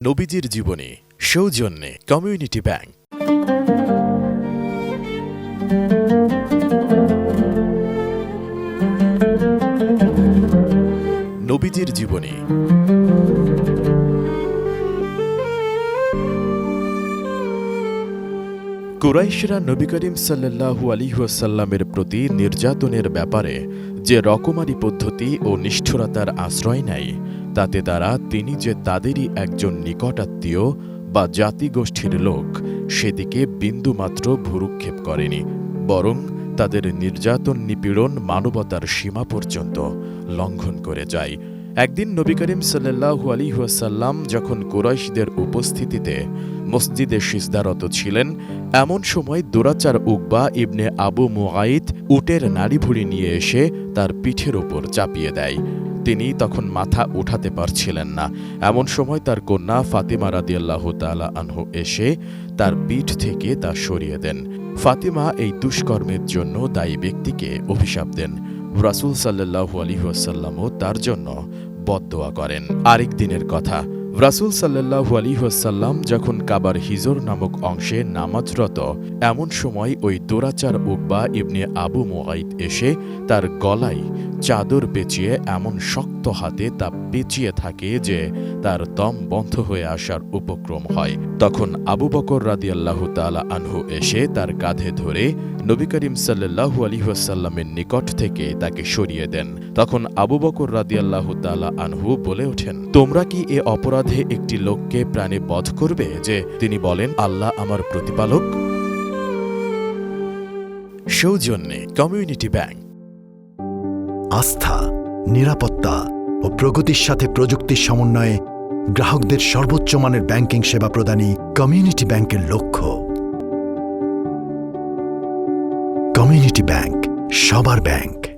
নবীজির জীবনী সৌজন্যে কমিউনিটি ব্যাংক। নবীজির জীবনী। কুরাইশরা নবী করিম সাল্লাল্লাহু আলাইহি ওয়াসাল্লামের প্রতি নির্যাতনের ব্যাপারে যে রকমারি পদ্ধতি ও নিষ্ঠুরতার আশ্রয় নেয়, তাতে তারা তিনি যে তাদেরই একজন নিকটাত্মীয় বা জাতিগোষ্ঠীর লোক সেদিকে বিন্দুমাত্র ভ্রূক্ষেপ করেনি, বরং তাদের নির্যাতন নিপীড়ন মানবতার সীমা পর্যন্ত লঙ্ঘন করে যায়। একদিন নবী করিম সাল্লাল্লাহু আলাইহি ওয়াসাল্লাম যখন কুরাইশদের উপস্থিতিতে মসজিদে সিজদারত ছিলেন, এমন সময় দুরাচার উকবা ইবনে আবু মুআইত উটের নাড়িভুড়ি নিয়ে এসে তার পিঠের ওপর চাপিয়ে দেয়। তিনি তখন মাথা উঠাতে পারছিলেন না। এমন সময় তার কন্যা ফাতিমা রাদিয়াল্লাহু তাআলা আনহু এসে তার পিঠ থেকে তা সরিয়ে দেন। ফাতিমা এই দুষ্কর্মের জন্য দায়ী ব্যক্তিকে অভিশাপ দেন। রাসূল সাল্লাল্লাহু আলাইহি ওয়াসাল্লামও তার জন্য বদদোয়া করেন। আরেক দিনের কথা, রাসূল সাল্লাল্লাহু আলাইহি ওয়াসাল্লাম যখন কাবার হিজর নামক অংশে নামাজরত, এমন সময় ওই দুরাচার উকবা ইবনে আবু মুআইত এসে তার গলায় চাদর পেঁচিয়ে এমন শক্ত হাতে তা পেঁচিয়ে থাকে যে তার দম বন্ধ হয়ে আসার উপক্রম হয়। তখন আবু বকর রাদিয়াল্লাহু তাআলা আনহু এসে তার কাঁধে ধরে নবী করিম সাল্লাল্লাহু আলাইহি ওয়াসাল্লামের নিকট থেকে তাকে সরিয়ে দেন। তখন আবু বকর রাদিয়াল্লাহু তাআলা আনহু বলে ওঠেন, তোমরা কি এ অপরাধে একটি লোককে প্রাণে বধ করবে যে তিনি বলেন, আল্লাহ আমার প্রতিপালক? সৌজন্যে কমিউনিটি ব্যাংক। আস্থা, নিরাপত্তা ও প্রগতির সাথে প্রযুক্তির সমন্বয়ে গ্রাহকদের সর্বোচ্চ মানের ব্যাংকিং সেবা প্রদানই কমিউনিটি ব্যাংকের লক্ষ্য। কমিউনিটি ব্যাংক, সবার ব্যাংক।